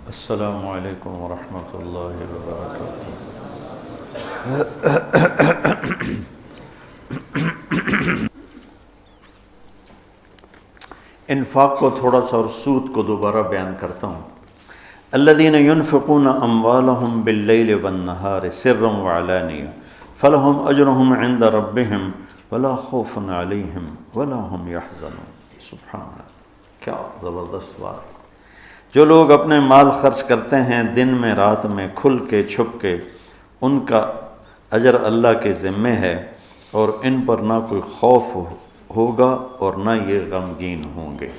السلام علیکم ورحمۃ اللہ وبرکاتہ۔ انفاق کو تھوڑا سا اور سود کو دوبارہ بیان کرتا ہوں۔ الذین ينفقون اموالهم باللیل والنہار سرا وعلانیہ فلہم اجرہم عند ربہم ولا خوف علیہم ولا ہم یحزنون۔ سبحان اللہ، کیا زبردست بات۔ جو لوگ اپنے مال خرچ کرتے ہیں دن میں رات میں کھل کے چھپ کے، ان کا اجر اللہ کے ذمے ہے، اور ان پر نہ کوئی خوف ہوگا اور نہ یہ غمگین ہوں گے۔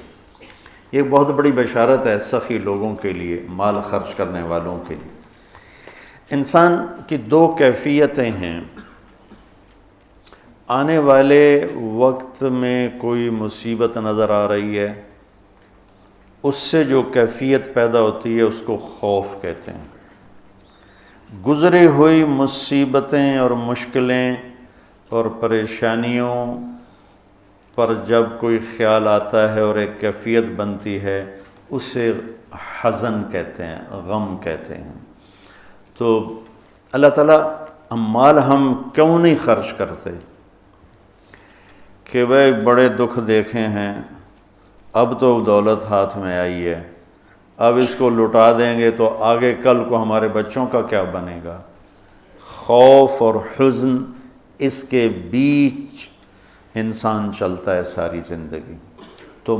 یہ بہت بڑی بشارت ہے سخی لوگوں کے لیے، مال خرچ کرنے والوں کے لیے۔ انسان کی دو کیفیتیں ہیں۔ آنے والے وقت میں کوئی مصیبت نظر آ رہی ہے، اس سے جو کیفیت پیدا ہوتی ہے اس کو خوف کہتے ہیں۔ گزری ہوئی مصیبتیں اور مشکلیں اور پریشانیوں پر جب کوئی خیال آتا ہے اور ایک کیفیت بنتی ہے، اسے حزن کہتے ہیں، غم کہتے ہیں۔ تو اللہ تعالیٰ مال ہم کیوں نہیں خرچ کرتے کہ بھائی بڑے دکھ دیکھے ہیں، اب تو دولت ہاتھ میں آئی ہے، اب اس کو لٹا دیں گے تو آگے کل کو ہمارے بچوں کا کیا بنے گا۔ خوف اور حزن، اس کے بیچ انسان چلتا ہے ساری زندگی۔ تو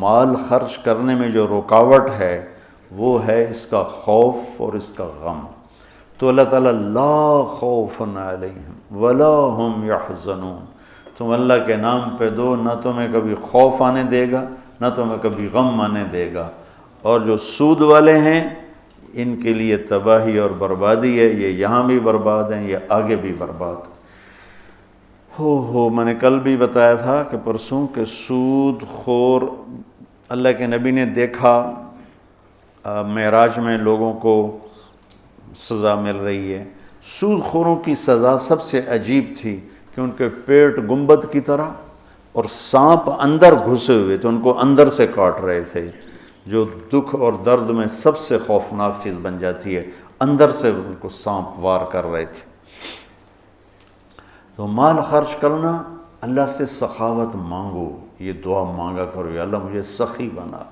مال خرچ کرنے میں جو رکاوٹ ہے وہ ہے اس کا خوف اور اس کا غم۔ تو اللہ تعالیٰ لا خوف علیہم ولا ہم یحزنون، تم اللہ کے نام پہ دو، نہ تمہیں کبھی خوف آنے دے گا نہ تمہیں کبھی غم آنے دے گا۔ اور جو سود والے ہیں ان کے لیے تباہی اور بربادی ہے، یہ یہاں بھی برباد ہیں، یہ آگے بھی برباد۔ میں نے کل بھی بتایا تھا کہ پرسوں کہ سود خور، اللہ کے نبی نے دیکھا معراج میں لوگوں کو سزا مل رہی ہے۔ سود خوروں کی سزا سب سے عجیب تھی کہ ان کے پیٹ گنبد کی طرح اور سانپ اندر گھسے ہوئے تھے، ان کو اندر سے کاٹ رہے تھے، جو دکھ اور درد میں سب سے خوفناک چیز بن جاتی ہے، اندر سے ان کو سانپ وار کر رہے تھے۔ تو مال خرچ کرنا، اللہ سے سخاوت مانگو، یہ دعا مانگا کرو، یا اللہ مجھے سخی بنا،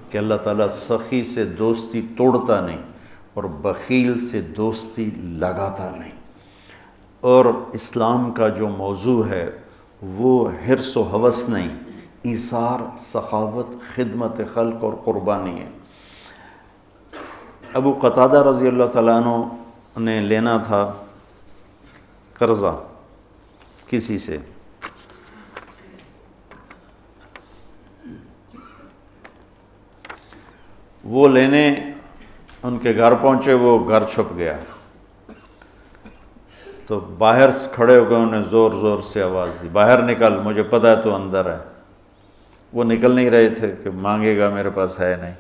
کہ اللہ تعالیٰ سخی سے دوستی توڑتا نہیں اور بخیل سے دوستی لگاتا نہیں۔ اور اسلام کا جو موضوع ہے وہ حرص و ہوس نہیں، ایثار، سخاوت، خدمت خلق اور قربانی ہے۔ ابو قتادہ رضی اللہ تعالیٰ عنہ نے لینا تھا قرضہ کسی سے، وہ لینے ان کے گھر پہنچے، وہ گھر چھپ گیا، تو باہر کھڑے ہو گئے، انہیں زور زور سے آواز دی، باہر نکل، مجھے پتہ ہے تو اندر ہے۔ وہ نکل نہیں رہے تھے کہ مانگے گا، میرے پاس ہے نہیں۔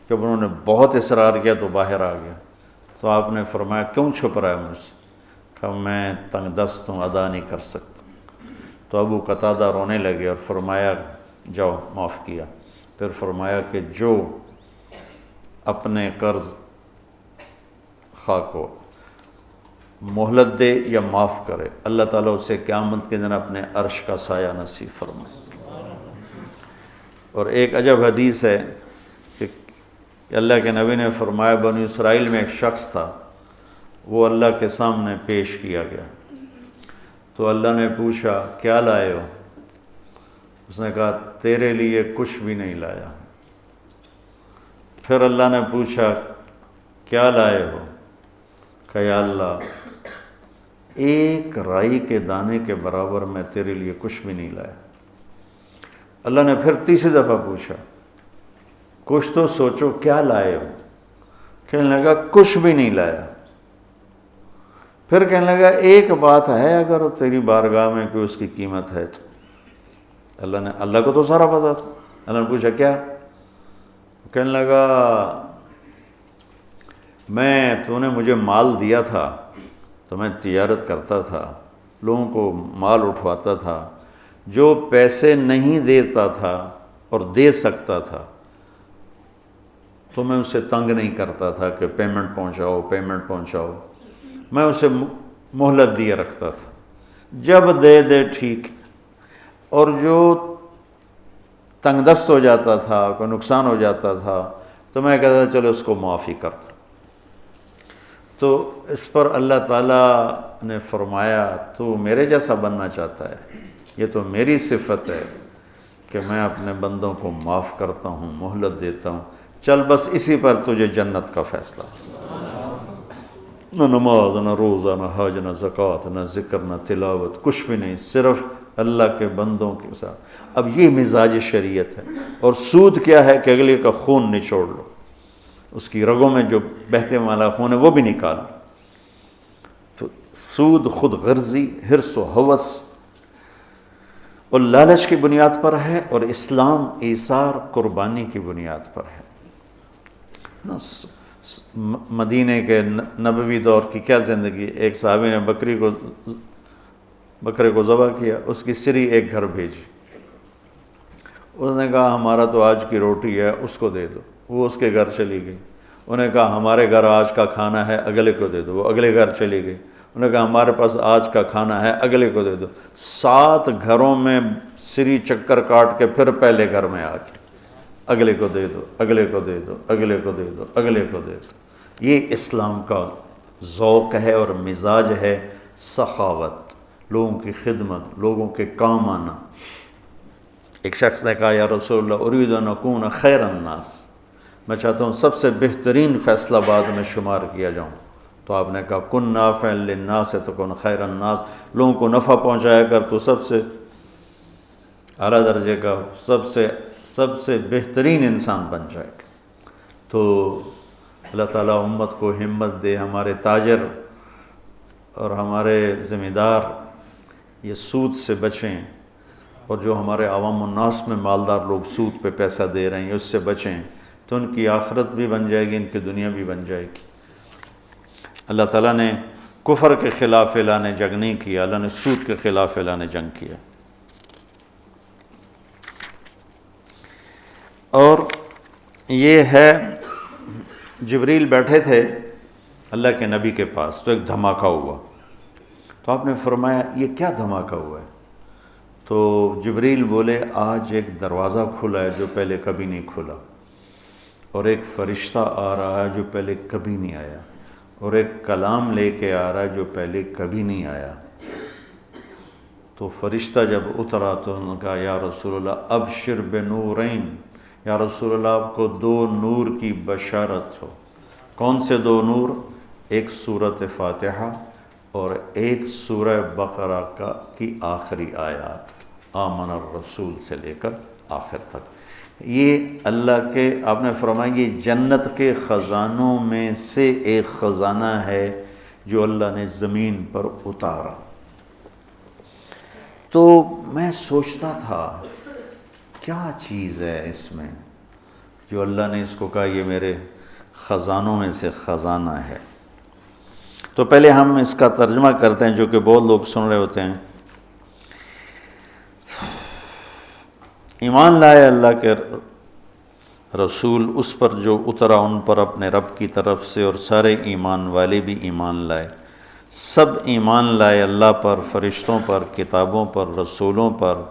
جب انہوں نے بہت اصرار کیا تو باہر آ گیا۔ تو آپ نے فرمایا کیوں چھپ رہا ہے مجھ سے؟ کہا میں تنگ دست ہوں، ادا نہیں کر سکتا۔ تو ابو قتادہ رونے لگے اور فرمایا جاؤ، معاف کیا۔ پھر فرمایا کہ جو اپنے قرض خواہ کو مہلت دے یا معاف کرے، اللہ تعالیٰ اسے قیامت کے دن اپنے عرش کا سایہ نصیب فرمائے۔ اور ایک عجب حدیث ہے کہ اللہ کے نبی نے فرمایا بنی اسرائیل میں ایک شخص تھا، وہ اللہ کے سامنے پیش کیا گیا، تو اللہ نے پوچھا کیا لائے ہو؟ اس نے کہا تیرے لیے کچھ بھی نہیں لایا۔ پھر اللہ نے پوچھا کیا لائے ہو؟ کہ یا اللہ ایک رائی کے دانے کے برابر میں تیرے لیے کچھ بھی نہیں لایا۔ اللہ نے پھر تیسری دفعہ پوچھا کچھ تو سوچو کیا لائے ہو؟ کہنے لگا کچھ بھی نہیں لایا۔ پھر کہنے لگا ایک بات ہے، اگر وہ تیری بارگاہ میں کوئی اس کی قیمت ہے تو۔ اللہ کو تو سارا پتہ تھا۔ اللہ نے پوچھا کیا؟ کہنے لگا تو نے مجھے مال دیا تھا تو میں تجارت کرتا تھا، لوگوں کو مال اٹھواتا تھا، جو پیسے نہیں دیتا تھا اور دے سکتا تھا تو میں اسے تنگ نہیں کرتا تھا کہ پیمنٹ پہنچاؤ، میں اسے مہلت دیے رکھتا تھا، جب دے ٹھیک، اور جو تنگ دست ہو جاتا تھا، کوئی نقصان ہو جاتا تھا، تو میں کہتا تھا چلو اس کو معافی کر دو۔ تو اس پر اللہ تعالیٰ نے فرمایا تو میرے جیسا بننا چاہتا ہے، یہ تو میری صفت ہے کہ میں اپنے بندوں کو معاف کرتا ہوں، مہلت دیتا ہوں، چل بس اسی پر تجھے جنت کا فیصلہ، نہ نماز، نہ روزہ، نہ حج، نہ زکوٰۃ، نہ ذکر، نہ تلاوت، کچھ بھی نہیں، صرف اللہ کے بندوں کے ساتھ۔ اب یہ مزاج شریعت ہے۔ اور سود کیا ہے کہ اگلے کا خون نچوڑ لو، اس کی رگوں میں جو بہتے والا خون ہے وہ بھی نکال لو۔ تو سود خود غرضی، حرص و ہوس اور لالچ کی بنیاد پر ہے، اور اسلام ایثار، قربانی کی بنیاد پر ہے۔ مدینے کے نبوی دور کی کیا زندگی، ایک صحابی نے بکرے کو ذبح کیا، اس کی سری ایک گھر بھیجی، اس نے کہا ہمارا تو آج کی روٹی ہے، اس کو دے دو، وہ اس کے گھر چلی گئی۔ انہیں کہا ہمارے گھر آج کا کھانا ہے، اگلے کو دے دو، وہ اگلے گھر چلی گئی۔ انہیں کہا ہمارے پاس آج کا کھانا ہے، اگلے کو دے دو۔ 7 گھروں میں سری چکر کاٹ کے پھر پہلے گھر میں آ کے اگلے کو دے دو، اگلے کو دے دو، اگلے کو دے دو، اگلے کو دے دو۔ یہ اسلام کا ذوق ہے اور مزاج ہے، سخاوت، لوگوں کی خدمت، لوگوں کے کام آنا۔ ایک شخص نے کہا یا رسول اللہ ارید ان اکون خیر الناس، میں چاہتا ہوں سب سے بہترین فیصلہ بعد میں شمار کیا جاؤں۔ تو آپ نے کہا کن نافعا للناس تکن خیر الناس، لوگوں کو نفع پہنچایا کر تو سب سے اعلیٰ درجے کا، سب سے بہترین انسان بن جائے گا۔ تو اللہ تعالیٰ امت کو ہمت دے، ہمارے تاجر اور ہمارے ذمہ دار یہ سود سے بچیں، اور جو ہمارے عوام الناس میں مالدار لوگ سود پہ پیسہ دے رہے ہیں اس سے بچیں، تو ان کی آخرت بھی بن جائے گی، ان کی دنیا بھی بن جائے گی۔ اللہ تعالیٰ نے کفر کے خلاف اعلان جنگ نہیں کیا، اللہ نے سود کے خلاف اعلان جنگ کیا۔ اور یہ ہے جبریل بیٹھے تھے اللہ کے نبی کے پاس، تو ایک دھماکہ ہوا، تو آپ نے فرمایا یہ کیا دھماکہ ہوا ہے؟ تو جبریل بولے آج ایک دروازہ کھلا ہے جو پہلے کبھی نہیں کھلا، اور ایک فرشتہ آ رہا ہے جو پہلے کبھی نہیں آیا، اور ایک کلام لے کے آ رہا ہے جو پہلے کبھی نہیں آیا۔ تو فرشتہ جب اترا تو انہوں نے کہا یا رسول اللہ ابشر بنورین، یا رسول اللہ آپ کو 2 نور کی بشارت ہو۔ کون سے 2 نور؟ ایک سورۃ فاتحہ اور ایک سورہ بقرہ کی آخری آیات، آمن الرسول سے لے کر آخر تک۔ یہ اللہ کے، آپ نے فرمایا یہ جنت کے خزانوں میں سے ایک خزانہ ہے جو اللہ نے زمین پر اتارا۔ تو میں سوچتا تھا کیا چیز ہے اس میں جو اللہ نے اس کو کہا یہ میرے خزانوں میں سے خزانہ ہے۔ تو پہلے ہم اس کا ترجمہ کرتے ہیں جو کہ بہت لوگ سن رہے ہوتے ہیں۔ ایمان لائے اللہ کے رسول اس پر جو اترا ان پر اپنے رب کی طرف سے، اور سارے ایمان والے بھی ایمان لائے، سب ایمان لائے اللہ پر، فرشتوں پر، کتابوں پر، رسولوں پر،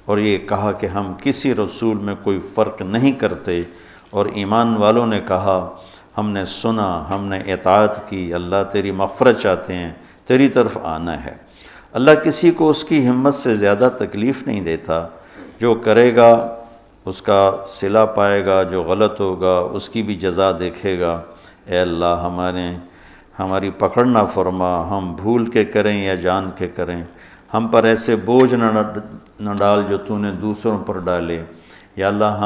اور یہ کہا کہ ہم کسی رسول میں کوئی فرق نہیں کرتے، اور ایمان والوں نے کہا ہم نے سنا، ہم نے اطاعت کی، اللہ تیری مغفرت چاہتے ہیں، تیری طرف آنا ہے۔ اللہ کسی کو اس کی ہمت سے زیادہ تکلیف نہیں دیتا، جو کرے گا اس کا صلہ پائے گا، جو غلط ہوگا اس کی بھی جزا دیکھے گا۔ اے اللہ ہماری پکڑ نہ فرما، ہم بھول کے کریں یا جان کے کریں، ہم پر ایسے بوجھ نہ ڈال جو تو نے دوسروں پر ڈالے، یا اللہ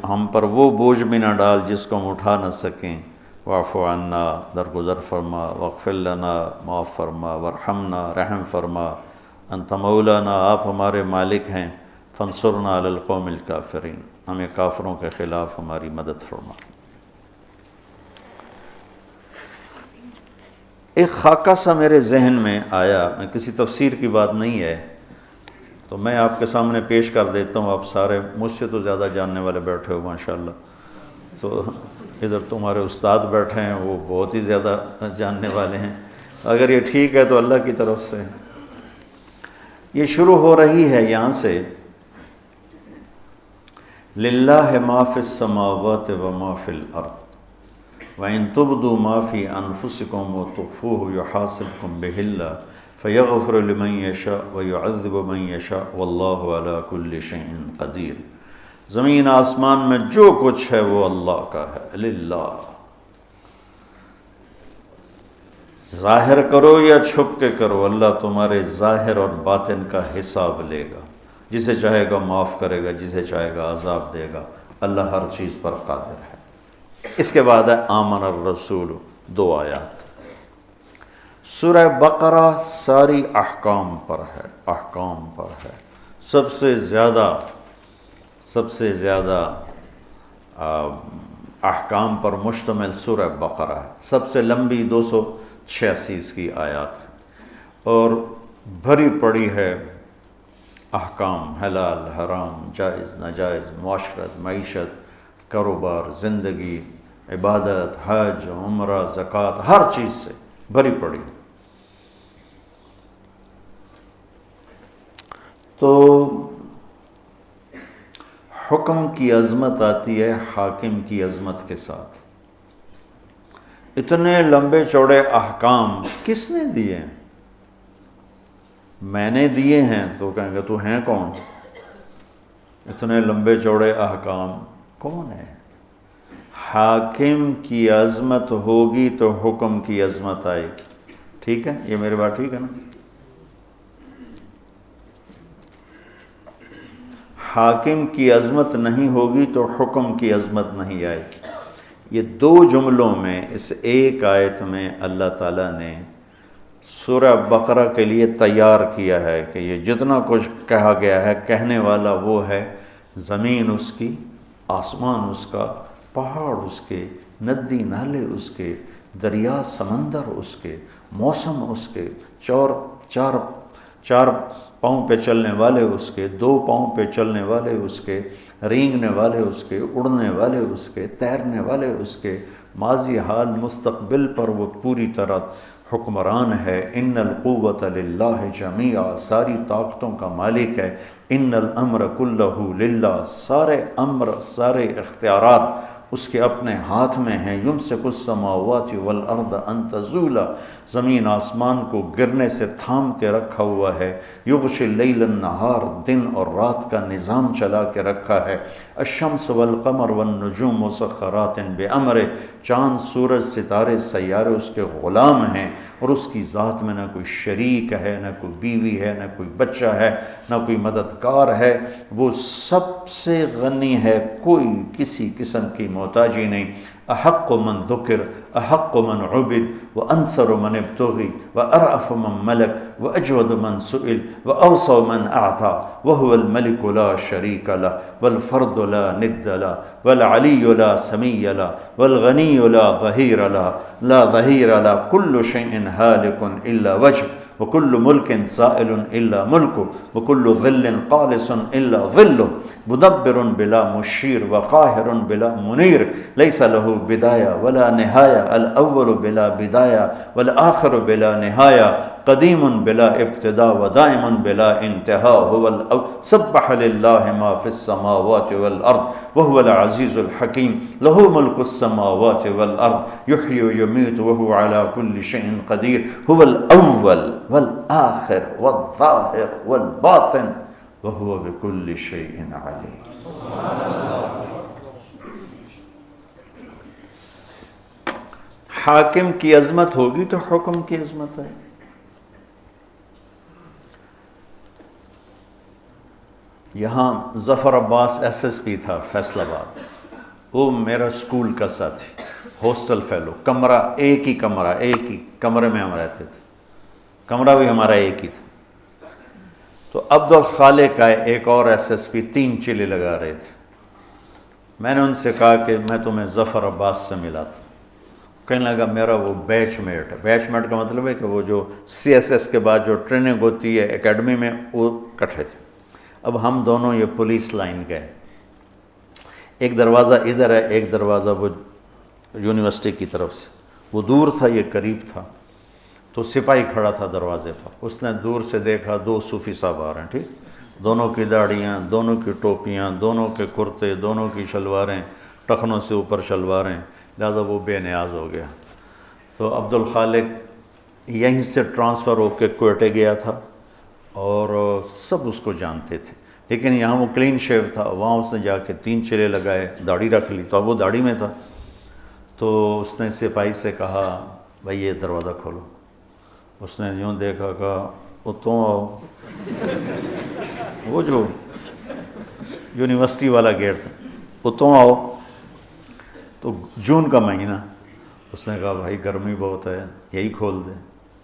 ہم پر وہ بوجھ بھی نہ ڈال جس کو ہم اٹھا نہ سکیں۔ واعف عنا، درگزر فرما، واغفر لنا، معاف فرما، وارحمنا، رحم فرما، انت مولانا، آپ ہمارے مالک ہیں، فانصرنا علی القوم الکافرین، ہمیں کافروں کے خلاف ہماری مدد فرما۔ ایک خاکہ سا میرے ذہن میں آیا، میں کسی تفسیر کی بات نہیں ہے تو میں آپ کے سامنے پیش کر دیتا ہوں، آپ سارے مجھ سے تو زیادہ جاننے والے بیٹھے ہو ماشاءاللہ۔ تو ادھر تمہارے استاد بیٹھے ہیں، وہ بہت ہی زیادہ جاننے والے ہیں، اگر یہ ٹھیک ہے تو اللہ کی طرف سے۔ یہ شروع ہو رہی ہے یہاں سے، للہ ما فی السماوات وما فی الارض وَإِن تُبْدُوا مَا فِي أَنفُسِكُمْ وَتُخْفُوهُ يُحَاسِبْكُم بِهِ اللَّهُ فَيَغْفِرُ لِمَن يَشَاءُ وَيُعَذِّبُ مَن يَشَاءُ وَاللَّهُ عَلَى كُلِّ شَيْءٍ قَدِيرٌ۔ زمین آسمان میں جو کچھ ہے وہ اللہ کا ہے، للہ۔ ظاہر کرو یا چھپ کے کرو، اللہ تمہارے ظاہر اور باطن کا حساب لے گا، جسے چاہے گا معاف کرے گا، جسے چاہے گا عذاب دے گا، اللہ ہر چیز پر قادر ہے۔ اس کے بعد ہے آمن الرسول، 2 آیات۔ سورہ بقرہ ساری احکام پر ہے، احکام پر ہے، سب سے زیادہ احکام پر مشتمل سورہ بقرہ ہے، سب سے لمبی 286 کی آیات ہے، اور بھری پڑی ہے احکام، حلال حرام، جائز ناجائز، معاشرت، معیشت، کاروبار، زندگی، عبادت، حج، عمرہ، زکوٰۃ، ہر چیز سے بھری پڑی۔ تو حکم کی عظمت آتی ہے حاکم کی عظمت کے ساتھ۔ اتنے لمبے چوڑے احکام کس نے دیے ہیں؟ میں نے دیے ہیں تو کہیں گے تو ہیں کون؟ اتنے لمبے چوڑے احکام کون ہے؟ حاکم کی عظمت ہوگی تو حکم کی عظمت آئے گی۔ ٹھیک ہے، یہ میری بات ٹھیک ہے نا؟ حاکم کی عظمت نہیں ہوگی تو حکم کی عظمت نہیں آئے گی۔ یہ 2 جملوں میں، اس ایک آیت میں اللہ تعالیٰ نے سورہ بقرہ کے لیے تیار کیا ہے کہ یہ جتنا کچھ کہا گیا ہے، کہنے والا وہ ہے، زمین اس کی، آسمان اس کا، پہاڑ اس کے، ندی نالے اس کے، دریا سمندر اس کے، موسم اس کے، چار پاؤں پہ چلنے والے اس کے، 2 پاؤں پہ چلنے والے اس کے، رینگنے والے اس کے، اڑنے والے اس کے، تیرنے والے اس کے، ماضی حال مستقبل پر وہ پوری طرح حکمران ہے۔ ان القوۃ للہ جمیعا، ساری طاقتوں کا مالک ہے۔ ان الامر کلہ للہ، سارے امر، سارے اختیارات اس کے اپنے ہاتھ میں ہیں۔ یمسک السماوات والارض ان تزولا، زمین آسمان کو گرنے سے تھام کے رکھا ہوا ہے۔ یغشی اللیل النہار، دن اور رات کا نظام چلا کے رکھا ہے۔ الشمس والقمر والنجوم مسخرات بامرہ، چاند، سورج، ستارے، سیارے اس کے غلام ہیں، اور اس کی ذات میں نہ کوئی شریک ہے، نہ کوئی بیوی ہے، نہ کوئی بچہ ہے، نہ کوئی مددگار ہے۔ وہ سب سے غنی ہے، کوئی کسی قسم کی محتاجی نہیں۔ احق من ذکر، احق من عبد، وانصر من ابتغی، وارأف من ملک، واجود من سئل، واوصى من اعطى، وهو الملك لا شريك له، والفرد لا ند له، والعلي لا سمي له، والغني لا ظهير له، لا ظهير له، كل شيء هالك الا وجهه، وكل ملك زائل الا ملكه، وكل ظل قالص الا ظله، مدبر بلا مشير، وقاهر بلا منير، ليس له بداية ولا نهاية، الأول بلا بداية والآخر بلا نهاية، قديم بلا ابتداء ودائم بلا انتهاء، هو سبح لله ما في السماوات والأرض وهو العزيز الحكيم، له ملك السماوات والأرض، يحيي ويميت وهو على كل شيء قدير، هو الأول والآخر والظاهر والباطن، وهو بكل شيء عليم۔ حاکم کی عظمت ہوگی تو حکم کی عظمت ہے۔ یہاں ظفر عباس ایس ایس پی تھا فیصل آباد، وہ میرا سکول کا ساتھی، ہاسٹل فیلو، کمرہ ایک ہی کمرے میں ہم رہتے تھے، کمرہ بھی ہمارا ایک ہی تھا۔ تو عبد الخالق آئے، ایک اور ایس ایس پی، 3 چلے لگا رہے تھے۔ میں نے ان سے کہا کہ میں تمہیں ظفر عباس سے ملاتا ہوں۔ کہنے لگا میرا وہ بیچ میٹ ہے، بیچ میٹ کا مطلب ہے کہ وہ جو سی ایس ایس کے بعد جو ٹریننگ ہوتی ہے اکیڈمی میں، وہ کٹھے تھے۔ اب ہم دونوں یہ پولیس لائن گئے، ایک دروازہ ادھر ہے، ایک دروازہ وہ یونیورسٹی کی طرف سے، وہ دور تھا یہ قریب تھا، تو سپاہی کھڑا تھا دروازے پر، اس نے دور سے دیکھا 2 صوفی صاحب آ رہے ہیں، ٹھیک، دونوں کی داڑھیاں، دونوں کی ٹوپیاں، دونوں کے کرتے، دونوں کی شلواریں، ٹخنوں سے اوپر شلواریں، لہذا وہ بے نیاز ہو گیا۔ تو عبد الخالق یہیں سے ٹرانسفر ہو کے کوئٹے گیا تھا اور سب اس کو جانتے تھے، لیکن یہاں وہ کلین شیو تھا، وہاں اس نے جا کے 3 چلے لگائے، داڑھی رکھ لی، تو اب وہ داڑھی میں تھا۔ تو اس نے سپاہی سے کہا بھائی یہ دروازہ کھولو، اس نے یوں دیکھا، کہا اتوں آؤ، وہ جو یونیورسٹی والا گیٹ تھا، اتوں آؤ۔ تو جون کا مہینہ، اس نے کہا بھائی گرمی بہت ہے، یہی کھول دے۔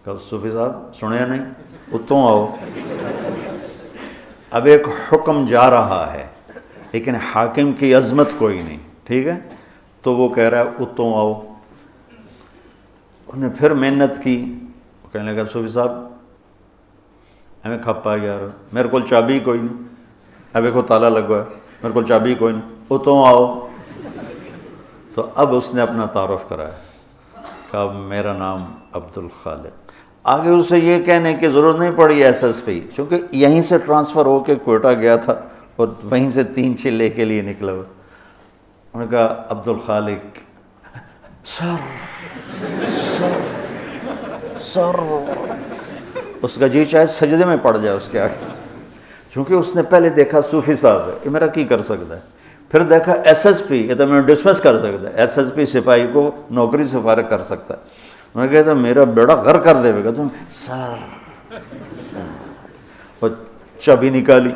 کہا صوفی صاحب سنیا نہیں، اتوں آؤ۔ اب ایک حکم جا رہا ہے لیکن حاکم کی عظمت کوئی نہیں، ٹھیک ہے، تو وہ کہہ رہا ہے اتوں آؤ۔ انہوں نے پھر محنت کی، وہ کہنے لگا صوفی صاحب ہمیں کھپا یار، میرے کو چابی کوئی نہیں، اب ایک تالا لگوا ہے، میرے کو چابی کوئی نہیں، اتوں آؤ۔ تو اب اس نے اپنا تعارف کرایا، کہا میرا نام عبد الخالق۔ آگے اسے یہ کہنے کی ضرورت نہیں پڑی ایس ایس پی، چونکہ یہیں سے ٹرانسفر ہو کے کوئٹہ گیا تھا اور وہیں سے 3 چلے کے لیے نکلا ہوا۔ انہوں نے کہا عبد الخالق، سر سر سر، اس کا جی چاہے سجدے میں پڑ جائے اس کے آگے، چونکہ اس نے پہلے دیکھا صوفی صاحب ہے، یہ میرا کی کر سکتا ہے، پھر دیکھا ایس ایس پی، یہ تو میں ڈسمس کر سکتا ہے، ایس ایس پی سپاہی کو نوکری سے فارغ کر سکتا ہے۔ میں کہتا میرا بیڑا غر کر دے گا، تم سر سر، اور چابی نکالی،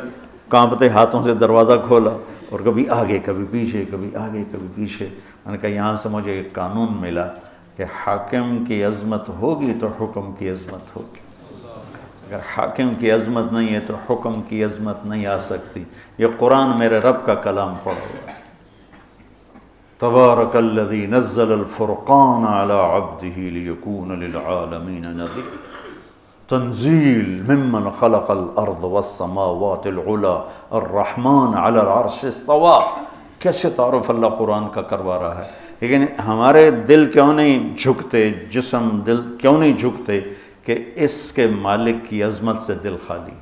کانپتے ہاتھوں سے دروازہ کھولا، اور کبھی آگے کبھی پیچھے، کبھی آگے کبھی پیچھے۔ میں نے کہا یہاں سے مجھے ایک قانون ملا کہ حاکم کی عظمت ہوگی تو حکم کی عظمت ہوگی، اگر حاکم کی عظمت نہیں ہے تو حکم کی عظمت نہیں آ سکتی۔ یہ قرآن میرے رب کا کلام پڑھو، تبارک الذی نزل الفرقان علی عبدہ لیکون للعالمین نذیر، تنزیل ممن خلق الارض والسماوات العلی الرحمن علی العرش استوی۔ کیسے تعارف اللہ قرآن کا کروا رہا ہے، لیکن ہمارے دل کیوں نہیں جھکتے، جسم دل کیوں نہیں جھکتے کہ اس کے مالک کی عظمت سے دل خالی۔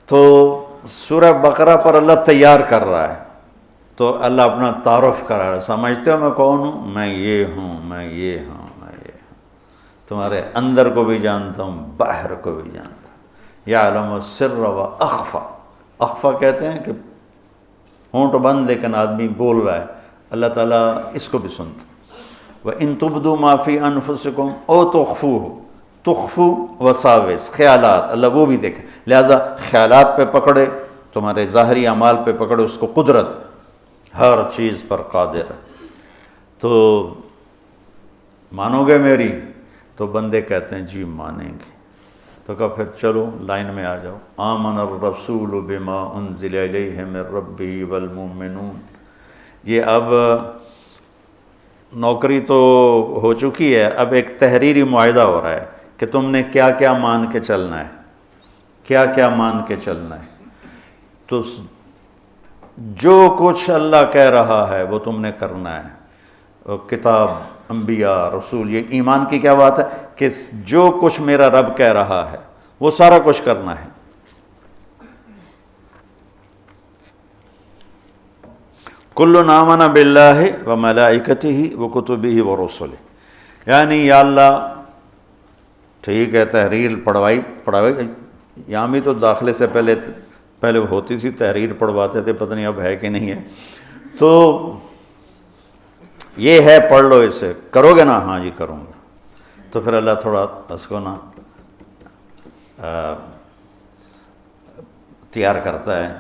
تو سورہ بقرہ پر اللہ تیار کر رہا ہے، تو اللہ اپنا تعارف کرا رہا ہے، سمجھتے ہو میں کون ہوں، میں یہ ہوں، میں یہ ہوں، میں یہ ہوں، تمہارے اندر کو بھی جانتا ہوں، باہر کو بھی جانتا ہوں، یعلم السر و اخفا۔ اخفا کہتے ہیں کہ ہونٹ بند لیکن آدمی بول رہا ہے، اللہ تعالیٰ اس کو بھی سنتا۔ وَإِن تُبْدُوا مَا فِي أَنفُسِكُمْ أَوْ تُخْفُوهُ، تخفو وساوس، خیالات، اللہ وہ بھی دیکھے، لہٰذا خیالات پہ پکڑے، تمہارے ظاہری اعمال پہ پکڑے اس کو، قدرت ہر چیز پر قادر ہے۔ تو مانو گے میری؟ تو بندے کہتے ہیں جی مانیں گے۔ تو کہا پھر چلو لائن میں آ جاؤ، آمن الرسول بما انزل الیہ من ربہ والمؤمنون۔ یہ اب نوکری تو ہو چکی ہے، اب ایک تحریری معاہدہ ہو رہا ہے کہ تم نے کیا کیا مان کے چلنا ہے، کیا کیا مان کے چلنا ہے۔ تو جو کچھ اللہ کہہ رہا ہے وہ تم نے کرنا ہے، کتاب، انبیاء، رسول، یہ ایمان کی کیا بات ہے کہ جو کچھ میرا رب کہہ رہا ہے وہ سارا کچھ کرنا ہے۔ کل آمن باللہ و ملائکتہ و کتبہ و رسلہ، یعنی یا اللہ ٹھیک ہے تحریر پڑھوائی، یہاں بھی تو داخلے سے پہلے ہوتی تھی، تحریر پڑھواتے تھے، پتہ نہیں اب ہے کہ نہیں ہے۔ تو یہ ہے پڑھ لو، اسے کرو گے نا؟ ہاں جی کروں گا۔ تو پھر اللہ تھوڑا اس کو نا تیار کرتا ہے،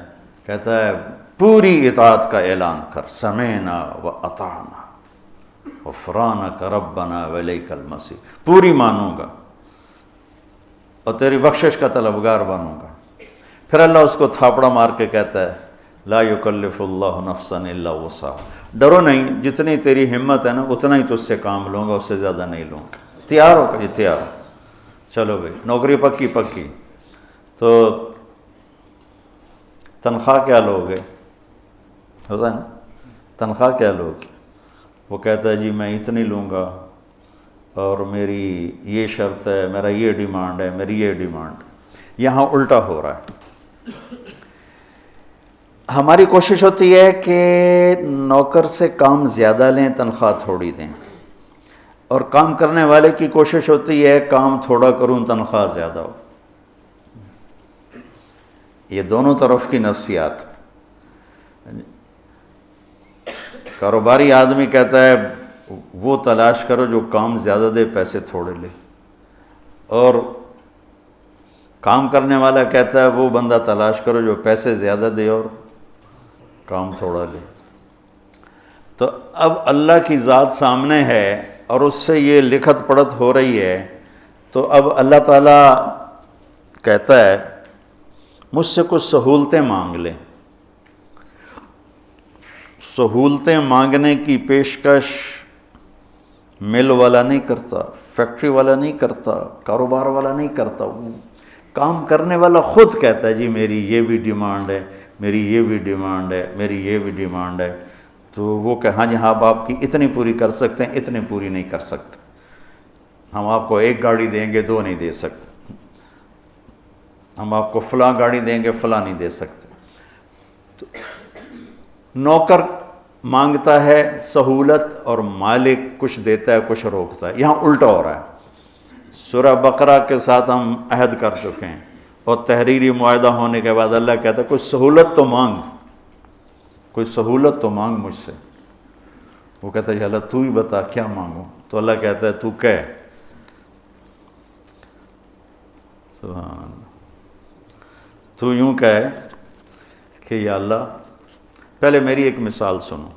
کہتا ہے پوری اطاعت کا اعلان کر، سمعنا و اطعنا غفرانک ربنا والیک المصیر، پوری مانوں گا اور تیری بخشش کا طلبگار بنوں گا۔ پھر اللہ اس کو تھاپڑا مار کے کہتا ہے لا یکلف اللہ نفسا الا وسعها، ڈرو نہیں، جتنی تیری ہمت ہے نا اتنا ہی تجھ سے کام لوں گا، اس سے زیادہ نہیں لوں گا۔ تیار ہو کہ تیار ہو، چلو بھائی نوکری پکی۔ تو تنخواہ کیا لوگے؟ ہوتا ہے نا، تنخواہ کیا لوگ؟ وہ کہتا ہے جی میں اتنی لوں گا اور میری یہ شرط ہے، میرا یہ ڈیمانڈ ہے، میری یہ ڈیمانڈ۔ یہاں الٹا ہو رہا ہے۔ ہماری کوشش ہوتی ہے کہ نوکر سے کام زیادہ لیں، تنخواہ تھوڑی دیں، اور کام کرنے والے کی کوشش ہوتی ہے کام تھوڑا کروں، تنخواہ زیادہ ہو۔ یہ دونوں طرف کی نفسیات۔ کاروباری آدمی کہتا ہے وہ تلاش کرو جو کام زیادہ دے، پیسے تھوڑے لے، اور کام کرنے والا کہتا ہے وہ بندہ تلاش کرو جو پیسے زیادہ دے اور کام تھوڑا لے۔ تو اب اللہ کی ذات سامنے ہے اور اس سے یہ لکھت پڑھت ہو رہی ہے، تو اب اللہ تعالیٰ کہتا ہے مجھ سے کچھ سہولتیں مانگ لیں۔ سہولتیں مانگنے کی پیشکش مل والا نہیں کرتا، فیکٹری والا نہیں کرتا، کاروبار والا نہیں کرتا، وہ کام کرنے والا خود کہتا ہے جی میری یہ بھی ڈیمانڈ ہے، میری یہ بھی ڈیمانڈ ہے، میری یہ بھی ڈیمانڈ ہے۔ تو وہ کہ ہاں جی ہاں آپ کی اتنی پوری کر سکتے ہیں، اتنی پوری نہیں کر سکتے، ہم آپ کو ایک گاڑی دیں گے، دو نہیں دے سکتے، ہم آپ کو فلاں گاڑی دیں گے، فلاں نہیں دے سکتے۔ تو نوکر مانگتا ہے سہولت اور مالک کچھ دیتا ہے، کچھ روکتا ہے۔ یہاں الٹا ہو رہا ہے۔ سورہ بقرہ کے ساتھ ہم عہد کر چکے ہیں، اور تحریری معاہدہ ہونے کے بعد اللہ کہتا ہے کوئی سہولت تو مانگ، کوئی سہولت تو مانگ مجھ سے۔ وہ کہتا ہے اللہ تو ہی بتا کیا مانگوں؟ تو اللہ کہتا ہے تو کہہ، سبحان، تو یوں کہے کہ یا اللہ، پہلے میری ایک مثال سنو۔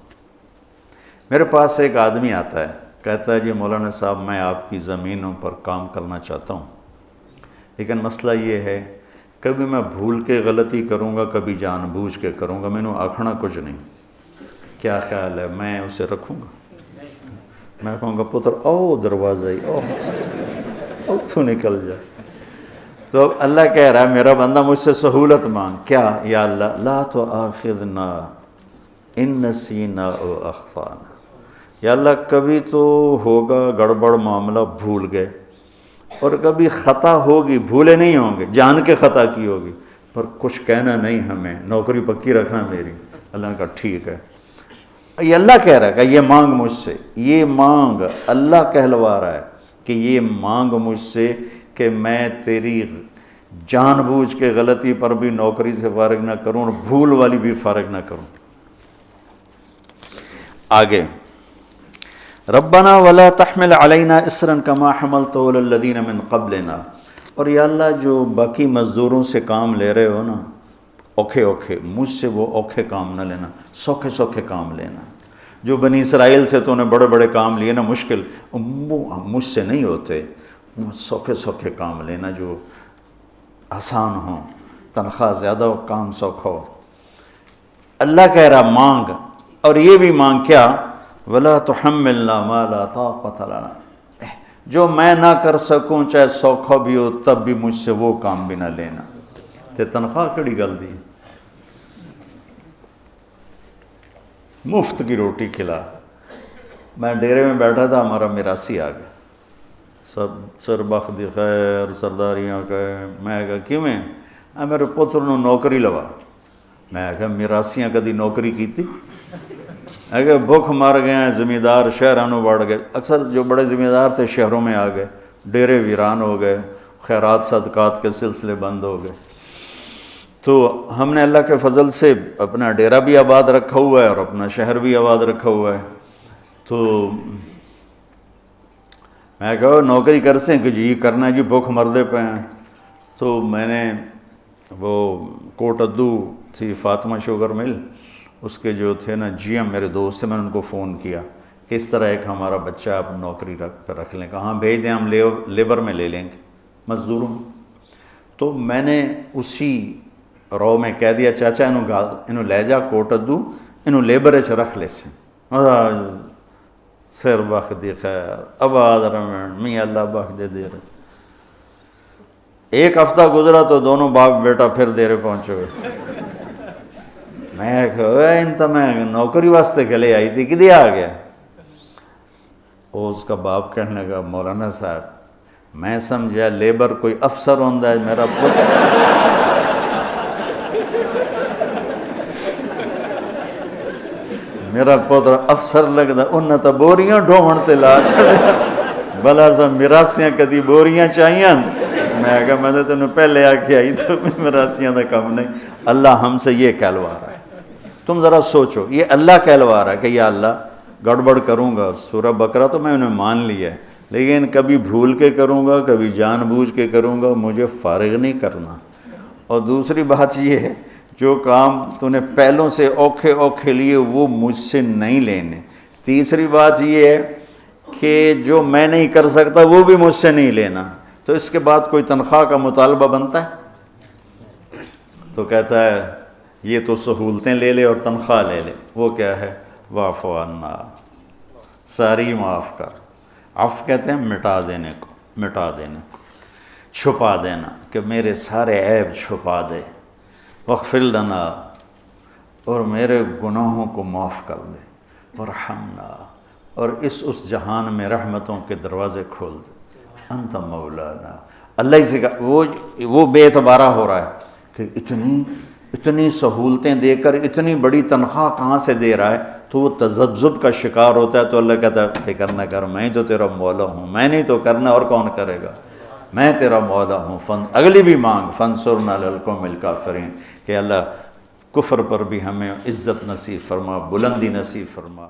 میرے پاس ایک آدمی آتا ہے، کہتا ہے جی مولانا صاحب میں آپ کی زمینوں پر کام کرنا چاہتا ہوں، لیکن مسئلہ یہ ہے کبھی میں بھول کے غلطی کروں گا، کبھی جان بوجھ کے کروں گا، میں نے آکھنا کچھ نہیں، کیا خیال ہے میں اسے رکھوں گا؟ میں کہوں گا پتر او دروازہ ہی او تو نکل جائے۔ تو اللہ کہہ رہا ہے میرا بندہ مجھ سے سہولت مانگ، کیا؟ یا اللہ لا تؤاخذنا ان نسینا او اخطانا، یا اللہ کبھی تو ہوگا گڑبڑ معاملہ، بھول گئے، اور کبھی خطا ہوگی، بھولے نہیں ہوں گے، جان کے خطا کی ہوگی، پر کچھ کہنا نہیں ہمیں، نوکری پکی رکھنا میری۔ اللہ نے کہا ٹھیک ہے۔ یہ اللہ کہہ رہا ہے کہ یہ مانگ مجھ سے، یہ مانگ اللہ کہلوا رہا ہے کہ یہ مانگ مجھ سے کہ میں تیری جان بوجھ کے غلطی پر بھی نوکری سے فارغ نہ کروں اور بھول والی بھی فارغ نہ کروں۔ آگے ربنا ولا تحمل علینا اسرا کما حملته علی الذین من قبلنا، اور یا اللہ جو باقی مزدوروں سے کام لے رہے ہو نا اوکھے اوکھے، مجھ سے وہ اوکھے کام نہ لینا، سوکھے سوکھے کام لینا۔ جو بنی اسرائیل سے تو نے بڑے بڑے کام لیے نا مشکل، وہ مجھ سے نہیں ہوتے، سوکھے سوکھے کام لینا جو آسان ہوں، تنخواہ زیادہ ہو، کام سوکھا ہو۔ اللہ کہہ رہا مانگ، اور یہ بھی مانگ کیا؟ وَلَا تُحَمِّلْنَا مَا لَا طَاقَةَ لَنَا، جو میں نہ کر سکوں چاہے سوکھا بھی ہو تب بھی مجھ سے وہ کام بھی نہ لینا۔ تے تنخواہ کڑی گل دی، مفت کی روٹی کھلا۔ میں ڈیرے میں بیٹھا تھا، ہمارا میراثی آ گیا، سب سر بخت دی خیر سرداریاں کہے، میں کہا کیوں میں؟ میرے پتر نے نوکری لوا۔ میں کہا میراسیاں کدی نوکری کی تھی؟ اگر بھوک مار گئے ہیں، زمیندار شہرانوں بڑھ گئے، اکثر جو بڑے زمیندار تھے شہروں میں آ گئے، ڈیرے ویران ہو گئے، خیرات صدقات کے سلسلے بند ہو گئے۔ تو ہم نے اللہ کے فضل سے اپنا ڈیرہ بھی آباد رکھا ہوا ہے اور اپنا شہر بھی آباد رکھا ہوا ہے۔ تو میں کہا نوکری کر سیں کہ جی کرنا ہے جی، بھوک مردے پہ ہیں۔ تو میں نے وہ کوٹ ادو تھی فاطمہ شوگر مل، اس کے جو تھے نا جی ایم میرے دوست تھے، میں نے ان کو فون کیا کہ اس طرح ایک ہمارا بچہ آپ نوکری پہ رکھ لیں، کہاں بھیج دیں، ہم لیبر میں لے لیں گے، مزدوروں میں۔ تو میں نے اسی رو میں کہہ دیا چاچا انہوں لے جا کوٹ ادو، انہوں لیبر چ رکھ لے سے، سر بخ دی خیر آباد رمن میاں اللہ بخ دے دے رہے۔ ایک ہفتہ گزرا تو دونوں باپ بیٹا پھر دیرے پہنچے ہوئے۔ میں کہ میں نوکری واسطے گلے آئی تھی کدی آ گیا. اس کا باپ کہنے لگا مولانا صاحب میں سمجھا لیبر کوئی افسر ہوندا ہے میرا پتر میرا پتر افسر لگدا انہیں تو بوریاں ڈھومن تے لا چھڑیا بلا سا مراسیاں کدی بوریاں چاہیاں. میں کہا میں نے تینوں پہلے آکے آئی تو مراسیاں دا کم نہیں. اللہ ہم سے یہ کہلوا رہا ہے. تم ذرا سوچو یہ اللہ کہلوا رہا ہے کہ یا اللہ گڑبڑ کروں گا. سورہ بقرہ تو میں انہیں مان لیا ہے لیکن کبھی بھول کے کروں گا کبھی جان بوجھ کے کروں گا, مجھے فارغ نہیں کرنا. اور دوسری بات یہ ہے جو کام تو نے پہلوں سے اوکھے اوکھے لیے وہ مجھ سے نہیں لینے. تیسری بات یہ ہے کہ جو میں نہیں کر سکتا وہ بھی مجھ سے نہیں لینا. تو اس کے بعد کوئی تنخواہ کا مطالبہ بنتا ہے؟ تو کہتا ہے یہ تو سہولتیں لے لے اور تنخواہ لے لے. وہ کیا ہے؟ واعف عنا, ساری معاف کر. عفو کہتے ہیں مٹا دینے کو, مٹا دینے کو, چھپا دینا کہ میرے سارے عیب چھپا دے. واغفر لنا, اور میرے گناہوں کو معاف کر دے. ورحمنا, اور اس جہان میں رحمتوں کے دروازے کھول دے. انت مولانا, اللہ ہی سے وہ بے اعتبارہ ہو رہا ہے کہ اتنی سہولتیں دے کر اتنی بڑی تنخواہ کہاں سے دے رہا ہے. تو وہ تذبذب کا شکار ہوتا ہے. تو اللہ کہتا ہے فکر نہ کر, میں تو تیرا مولا ہوں, میں نہیں تو کرنا اور کون کرے گا, میں تیرا مولا ہوں. اگلی بھی مانگ فانصرنا علی القوم الکافرین کہ اللہ کفر پر بھی ہمیں عزت نصیب فرما, بلندی نصیب فرما.